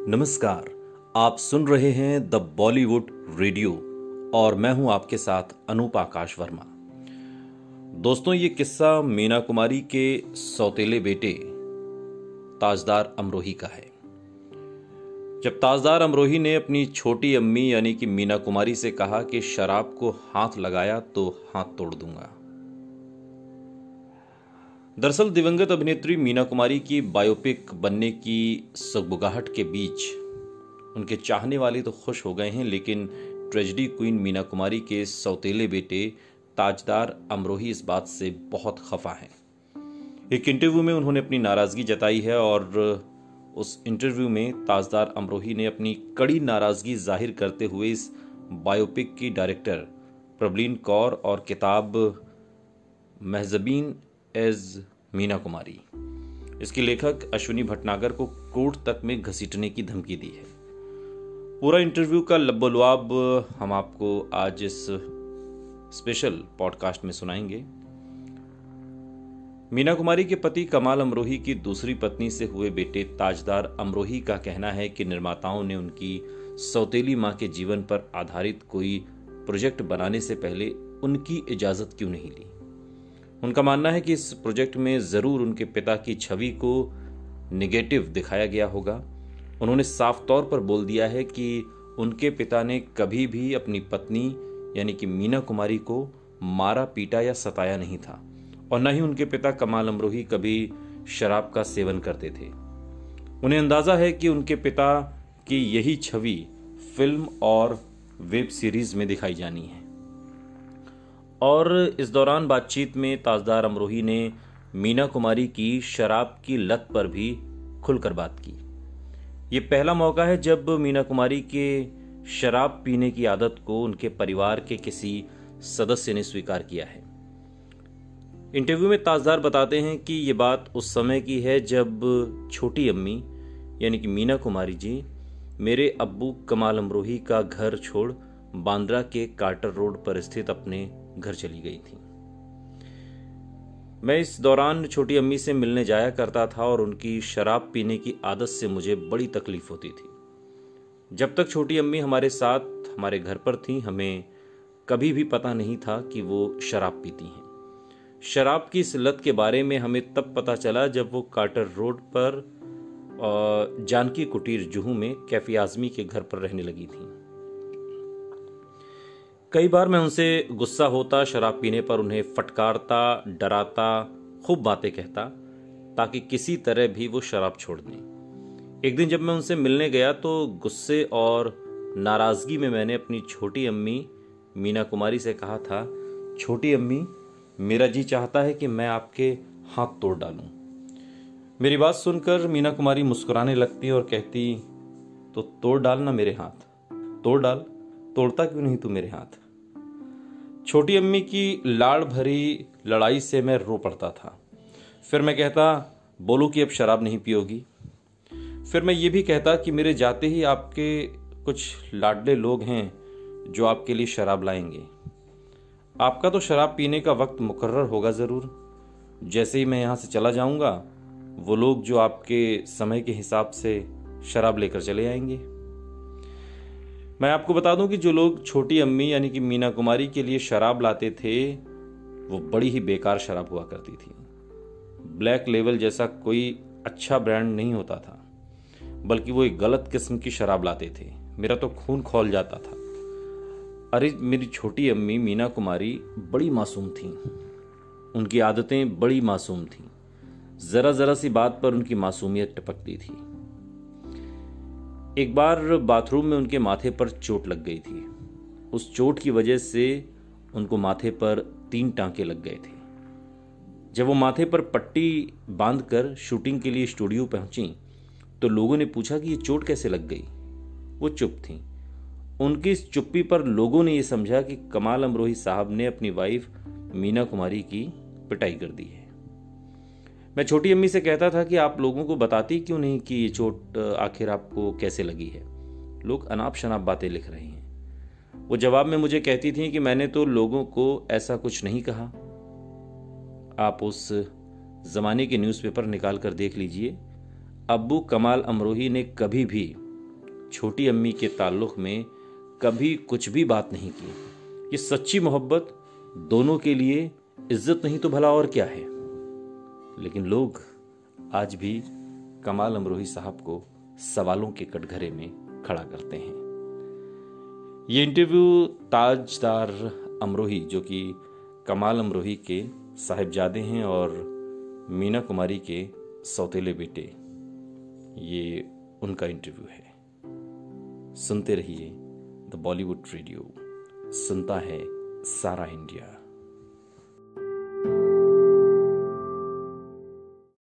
नमस्कार। आप सुन रहे हैं द बॉलीवुड रेडियो और मैं हूं आपके साथ अनूप आकाश वर्मा। दोस्तों, ये किस्सा मीना कुमारी के सौतेले बेटे ताजदार अमरोही का है। जब ताजदार अमरोही ने अपनी छोटी अम्मी यानी कि मीना कुमारी से कहा कि शराब को हाथ लगाया तो हाथ तोड़ दूंगा। दरअसल दिवंगत अभिनेत्री मीना कुमारी की बायोपिक बनने की सगबगाहट के बीच उनके चाहने वाले तो खुश हो गए हैं, लेकिन ट्रेजेडी क्वीन मीना कुमारी के सौतेले बेटे ताजदार अमरोही इस बात से बहुत खफा हैं। एक इंटरव्यू में उन्होंने अपनी नाराजगी जताई है और उस इंटरव्यू में ताजदार अमरोही ने अपनी कड़ी नाराजगी जाहिर करते हुए इस बायोपिक की डायरेक्टर प्रबलीन कौर और किताब महजबीन एज मीना कुमारी, इसके लेखक अश्विनी भटनागर को कोर्ट तक में घसीटने की धमकी दी है। पूरा इंटरव्यू का लब्बोलवाब हम आपको आज इस स्पेशल पॉडकास्ट में सुनाएंगे। मीना कुमारी के पति कमाल अमरोही की दूसरी पत्नी से हुए बेटे ताजदार अमरोही का कहना है कि निर्माताओं ने उनकी सौतेली मां के जीवन पर आधारित कोई प्रोजेक्ट बनाने से पहले उनकी इजाजत क्यों नहीं ली। उनका मानना है कि इस प्रोजेक्ट में जरूर उनके पिता की छवि को निगेटिव दिखाया गया होगा। उन्होंने साफ तौर पर बोल दिया है कि उनके पिता ने कभी भी अपनी पत्नी यानी कि मीना कुमारी को मारा पीटा या सताया नहीं था और न ही उनके पिता कमाल अमरोही कभी शराब का सेवन करते थे। उन्हें अंदाजा है कि उनके पिता की यही छवि फिल्म और वेब सीरीज में दिखाई जानी है। और इस दौरान बातचीत में ताजदार अमरोही ने मीना कुमारी की शराब की लत पर भी खुलकर बात की। ये पहला मौका है जब मीना कुमारी के शराब पीने की आदत को उनके परिवार के किसी सदस्य ने स्वीकार किया है। इंटरव्यू में ताजदार बताते हैं कि ये बात उस समय की है जब छोटी अम्मी यानी कि मीना कुमारी जी मेरे अब्बू कमाल अमरोही का घर छोड़ बांद्रा के कार्टर रोड पर स्थित अपने घर चली गई थी। मैं इस दौरान छोटी अम्मी से मिलने जाया करता था और उनकी शराब पीने की आदत से मुझे बड़ी तकलीफ होती थी। जब तक छोटी अम्मी हमारे साथ हमारे घर पर थी, हमें कभी भी पता नहीं था कि वो शराब पीती हैं। शराब की इस लत के बारे में हमें तब पता चला जब वो कार्टर रोड पर जानकी कुटीर जुहू में कैफी आजमी के घर पर रहने लगी थी। कई बार मैं उनसे गुस्सा होता, शराब पीने पर उन्हें फटकारता, डराता, खूब बातें कहता ताकि किसी तरह भी वो शराब छोड़ दें। एक दिन जब मैं उनसे मिलने गया तो गुस्से और नाराजगी में मैंने अपनी छोटी अम्मी मीना कुमारी से कहा था, छोटी अम्मी, मेरा जी चाहता है कि मैं आपके हाथ तोड़ डालूं। मेरी बात सुनकर मीना कुमारी मुस्कुराने लगती और कहती, तो तोड़ डालना मेरे हाथ, तोड़ डाल, तोड़ता क्यों नहीं तू मेरे हाथ। छोटी अम्मी की लाड़ भरी लड़ाई से मैं रो पड़ता था। फिर मैं कहता, बोलो कि अब शराब नहीं पियोगी। फिर मैं ये भी कहता कि मेरे जाते ही आपके कुछ लाडले लोग हैं जो आपके लिए शराब लाएंगे। आपका तो शराब पीने का वक्त मुकर्रर होगा ज़रूर। जैसे ही मैं यहाँ से चला जाऊँगा वो लोग जो आपके समय के हिसाब से शराब लेकर चले आएंगे। मैं आपको बता दूं कि जो लोग छोटी अम्मी यानी कि मीना कुमारी के लिए शराब लाते थे वो बड़ी ही बेकार शराब हुआ करती थी। ब्लैक लेवल जैसा कोई अच्छा ब्रांड नहीं होता था, बल्कि वो एक गलत किस्म की शराब लाते थे। मेरा तो खून खौल जाता था। अरे मेरी छोटी अम्मी मीना कुमारी बड़ी मासूम थी, उनकी आदतें बड़ी मासूम थीं। जरा जरा सी बात पर उनकी मासूमियत टपकती थी। एक बार बाथरूम में उनके माथे पर चोट लग गई थी। उस चोट की वजह से उनको माथे पर 3 टांके लग गए थे। जब वो माथे पर पट्टी बांधकर शूटिंग के लिए स्टूडियो पहुंची तो लोगों ने पूछा कि ये चोट कैसे लग गई। वो चुप थी। उनकी इस चुप्पी पर लोगों ने ये समझा कि कमाल अमरोही साहब ने अपनी वाइफ मीना कुमारी की पिटाई कर दी है। मैं छोटी अम्मी से कहता था कि आप लोगों को बताती क्यों नहीं कि ये चोट आखिर आपको कैसे लगी है, लोग अनाप शनाप बातें लिख रहे हैं। वो जवाब में मुझे कहती थी कि मैंने तो लोगों को ऐसा कुछ नहीं कहा। आप उस जमाने के न्यूज़पेपर निकाल कर देख लीजिए, अब्बू कमाल अमरोही ने कभी भी छोटी अम्मी के ताल्लुक में कभी कुछ भी बात नहीं की। ये सच्ची मोहब्बत दोनों के लिए इज्जत नहीं तो भला और क्या है। लेकिन लोग आज भी कमाल अमरोही साहब को सवालों के कटघरे में खड़ा करते हैं। ये इंटरव्यू ताजदार अमरोही, जो कि कमाल अमरोही के साहिबजादे हैं और मीना कुमारी के सौतेले बेटे, ये उनका इंटरव्यू है। सुनते रहिए द बॉलीवुड रेडियो, सुनता है सारा इंडिया।